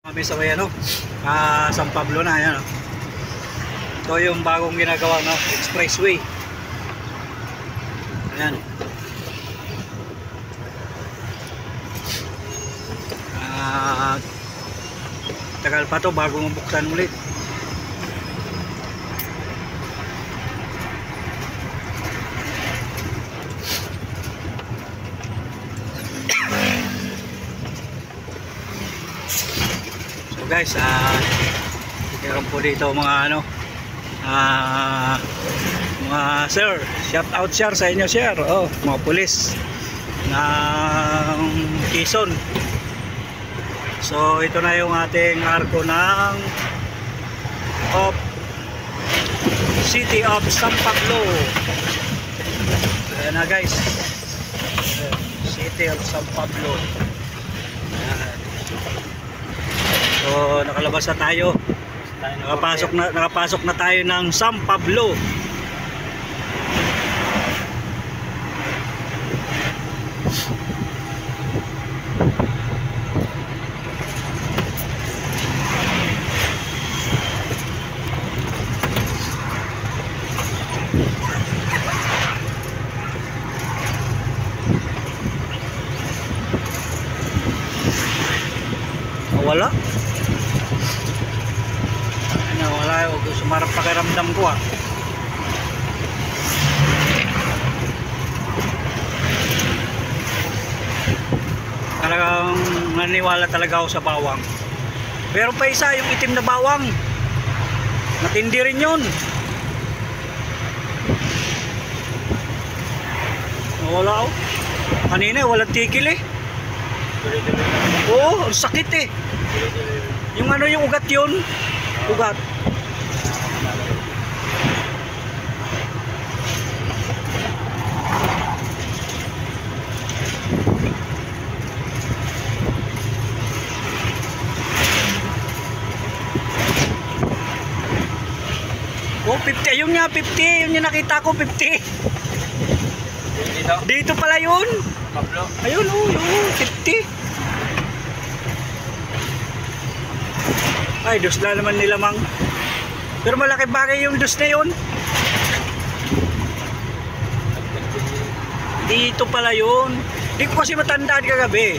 Kami sa may San Pablo na, ayan. Ito yung bagong ginagawa, no, expressway. Ayan. Tagal pa to bago mabuksan ulit. Guys, meron po dito mga mga sir, shout out sir sa inyo sir, mga pulis ng Quezon. So ito na yung ating arko ng City of San Pablo. Ayan na guys, City of San Pablo. So nakalabas na tayo. Nakapasok na tayo ng San Pablo. Wala. Wala, sumarap pakiramdam ko Talagang naniwala talaga ako sa bawang. Pero pa isa, yung itim na bawang, matindi rin yun. Wala ako. Kanina walang tigil Oo, ang sakit Yung yung ugat yun. Ugat. Oh, 50. Ayun nga, 50. Yun yung nakita ko, 50. Dito pala yun. Pablo. Ayun, 50. Ay, dos na naman nila mang. Pero malaki bagay yung dos na yun. Dito pala yun. Hindi ko kasi matandaan kagabi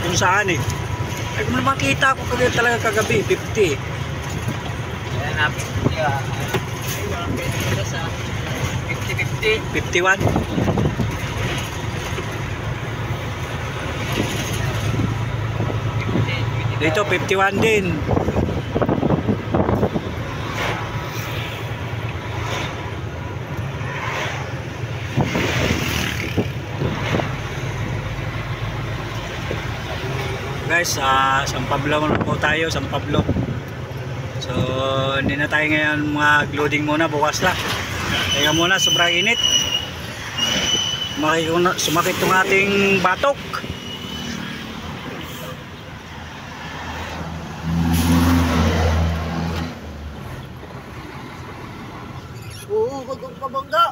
kung saan Ay, kung makita ko talaga kagabi, 50. Ayan na, 50 Ay, walang pwede sa 50-50. 51. Dito 51 din. Guys, San Pablo muna po tayo, San Pablo. So, hindi na tayo ngayon mag-loading muna, bukas lang. Kaya muna, sobrang init. Sumakit yung ating batok. Oo, wag kang pabangga.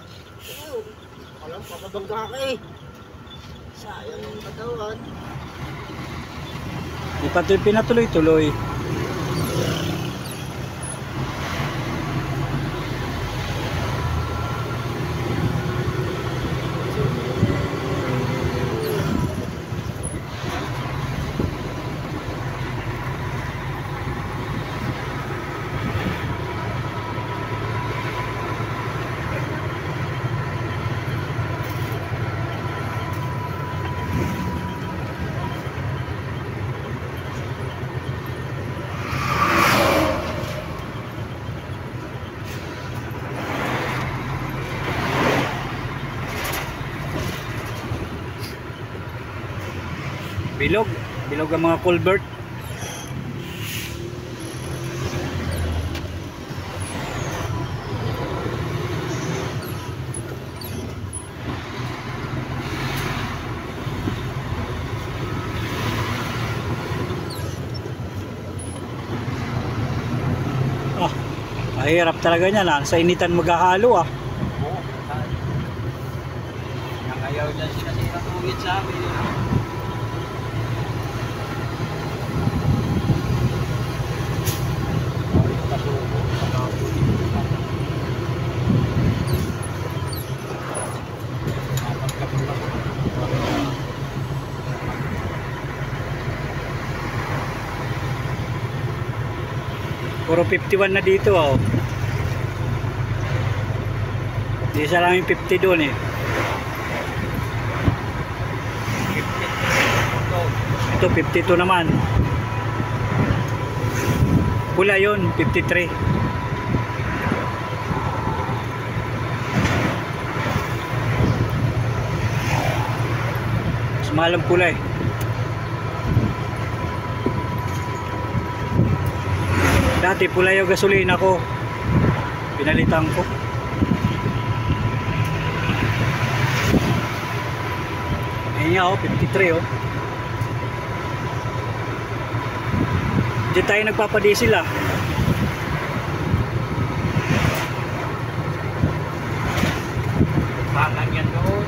Walang papabangga ka Sayang ang katawan. Di pa ito pinatuloy-tuloy. Bilog ang mga culvert. Mahirap talaga niya na sa initan maghahalo Oo. Nangayaw dyan siya kasi natungit sa amin. Puro 51 na dito oh. Di isa lang yung 50 doon eh. 52. Ito 52 naman. Pula yun, 53. Mas mahal ang pula eh. Dati pula yung gasolina ko. Pinalitan ko. Ayun nga oh, 53 oh. Di tayo nagpapadiesel ah. Pangan yan doon.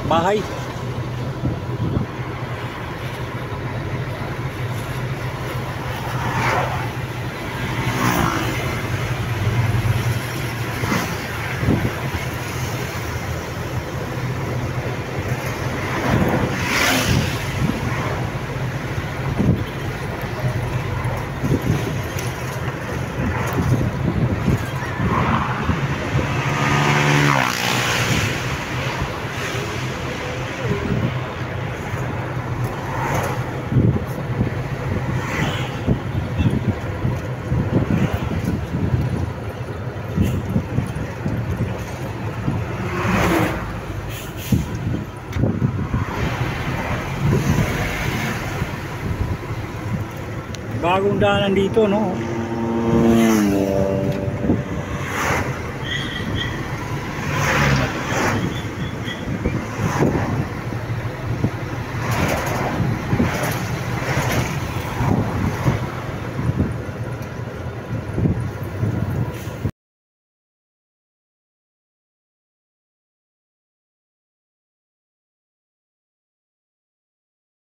Bahay. Bagong daanan dito no.